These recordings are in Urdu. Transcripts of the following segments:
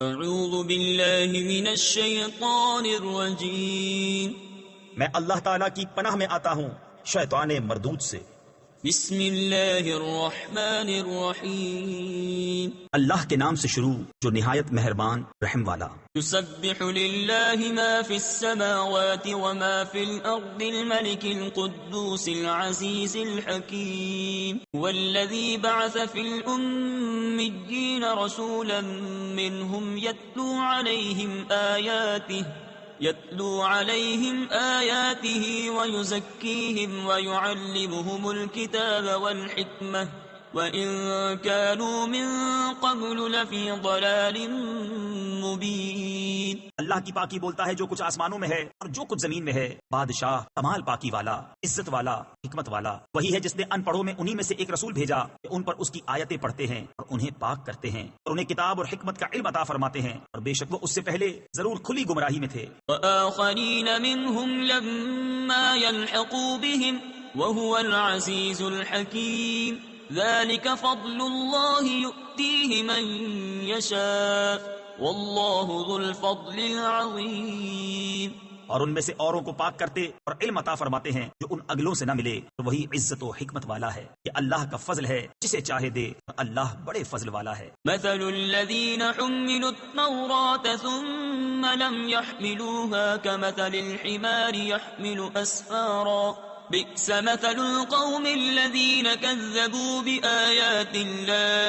اعوذ باللہ من الشیطان الرجیم میں اللہ تعالیٰ کی پناہ میں آتا ہوں شیطان مردود سے۔ بسم اللہ الرحمن الرحیم اللہ کے نام سے شروع جو نہایت مہربان رحم والا۔ يسبح لله ما في السماوات وما في الأرض الملك القدوس العزيز الحكيم والذي بعث في الأميين رسولا منهم يتلو عليهم آياته ويزكيهم ويعلمهم الكتاب والحكمة وَإِن كَانُوا مِن قَبْلُ لَفِي ضَلَالٍ مُبِينٍ۔ اللہ کی پاکی بولتا ہے جو کچھ آسمانوں میں ہے اور جو کچھ زمین میں ہے، بادشاہ کمال پاکی والا، عزت والا، حکمت والا وہی ہے جس نے ان پڑھوں میں انہی میں سے ایک رسول بھیجا کہ ان پر اس کی آیتیں پڑھتے ہیں اور انہیں پاک کرتے ہیں اور انہیں کتاب اور حکمت کا علم عطا فرماتے ہیں، اور بے شک وہ اس سے پہلے ضرور کھلی گمراہی میں تھے۔ وَآخَرِينَ مِنْهُمْ لَمَّا يَلْحَقُوا بِهِمْ وَهُوَ الْعَزِيزُ الْحَكِيمُ ذلك فضل الله يؤتيه من يشاء والله ذو الفضل العظيم۔ اور ان میں سے اوروں کو پاک کرتے اور علم عطا فرماتے ہیں جو ان اگلوں سے نہ ملے، تو وہی عزت و حکمت والا ہے۔ یہ اللہ کا فضل ہے، جسے چاہے دے، اللہ بڑے فضل والا ہے۔ مثل الذين حملوا التوراة ثم لم يحملوها كمثل الحمار يحمل أسفارا بئس مثل القوم الذين كذبوا بآيات الله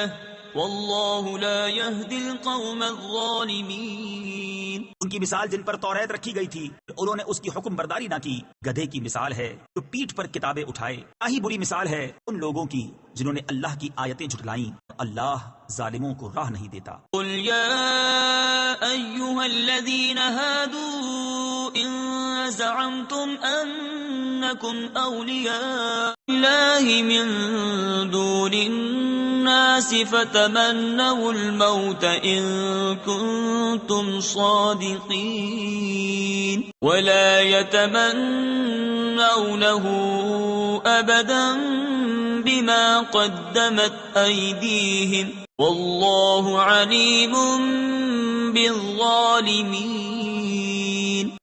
والله لا يهدي القوم الظالمين۔ ان کی مثال جن پر توریت رکھی گئی تھی انہوں نے اس کی حکم برداری نہ کی، گدھے کی مثال ہے جو پیٹھ پر کتابیں اٹھائے۔ آہی بری مثال ہے ان لوگوں کی جنہوں نے اللہ کی آیتیں جھٹلائیں، اللہ ظالموں کو راہ نہیں دیتا۔ قل يا أيها الذين هادوا إن زعمتم أنكم أولياء الله من دون الناس فتمنوا الموت إن كنتم صادقين ولا يتمنونه أبدا بما قدمت أيديهم والله عليم بالظالمين۔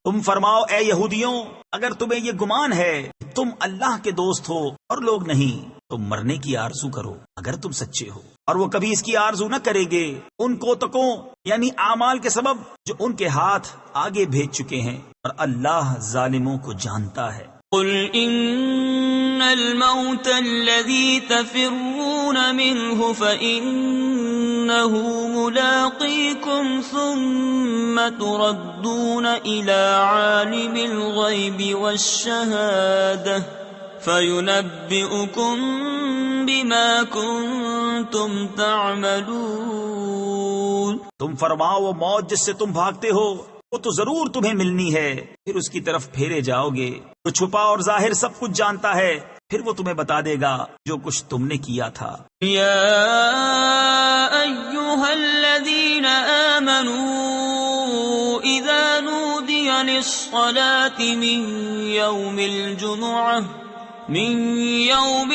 تم فرماؤ اے یہودیوں، اگر تمہیں یہ گمان ہے تم اللہ کے دوست ہو اور لوگ نہیں، تو مرنے کی آرزو کرو اگر تم سچے ہو، اور وہ کبھی اس کی آرزو نہ کریں گے ان کوتکوں یعنی اعمال کے سبب جو ان کے ہاتھ آگے بھیج چکے ہیں، اور اللہ ظالموں کو جانتا ہے۔ قل ان الموت الذي تفرون منه فإنه ملاقيكم ثم تردون إلى عالم الغيب والشهادة فينبئكم بما كنتم تعملون۔ تم فرماؤ وہ موت جس سے تم بھاگتے ہو وہ تو ضرور تمہیں ملنی ہے، پھر اس کی طرف پھیرے جاؤ گے، جو چھپا اور ظاہر سب کچھ جانتا ہے، پھر وہ تمہیں بتا دے گا جو کچھ تم نے کیا تھا۔ یا ایھا الذین آمنوا اذا نودی للصلاة من یوم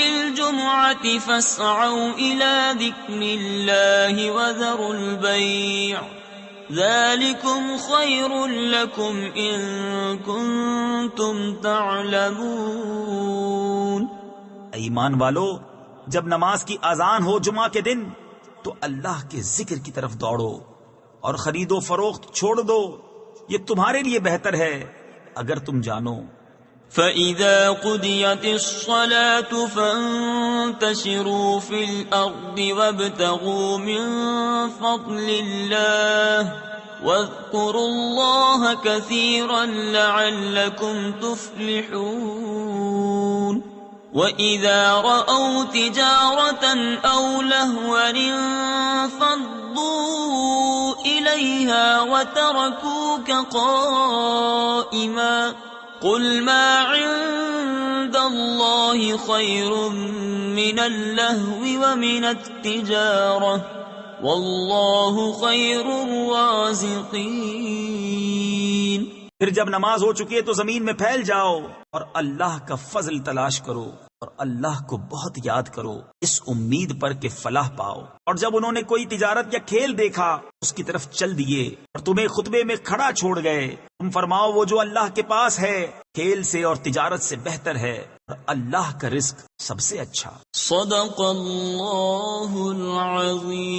الجمعة فاسعوا الى ذکر اللہ وذروا البیع ذالکم خیر لکم ان کنتم تعلمون۔ ایمان والو، جب نماز کی اذان ہو جمعہ کے دن تو اللہ کے ذکر کی طرف دوڑو اور خرید و فروخت چھوڑ دو، یہ تمہارے لیے بہتر ہے اگر تم جانو۔ فَإِذَا قُضِيَتِ الصَّلَاةُ فَانتَشِرُوا فِي الْأَرْضِ وَابْتَغُوا مِن فَضْلِ اللَّهِ وَاذْكُرُوا اللَّهَ كَثِيرًا لَعَلَّكُمْ تُفْلِحُونَ۔ وَإِذَا رَأَوْا تِجَارَةً أَوْ لَهْوًا انفَضُّوا إِلَيْهَا وَتَرَكُوكَ قَائِمًا قل ما عند الله خير من اللهو ومن التجارة والله خير الرازقين۔ پھر جب نماز ہو چکی ہے تو زمین میں پھیل جاؤ اور اللہ کا فضل تلاش کرو اور اللہ کو بہت یاد کرو، اس امید پر کہ فلاح پاؤ۔ اور جب انہوں نے کوئی تجارت یا کھیل دیکھا اس کی طرف چل دیے اور تمہیں خطبے میں کھڑا چھوڑ گئے، تم فرماؤ وہ جو اللہ کے پاس ہے کھیل سے اور تجارت سے بہتر ہے، اور اللہ کا رزق سب سے اچھا۔ صدق اللہ العظیم۔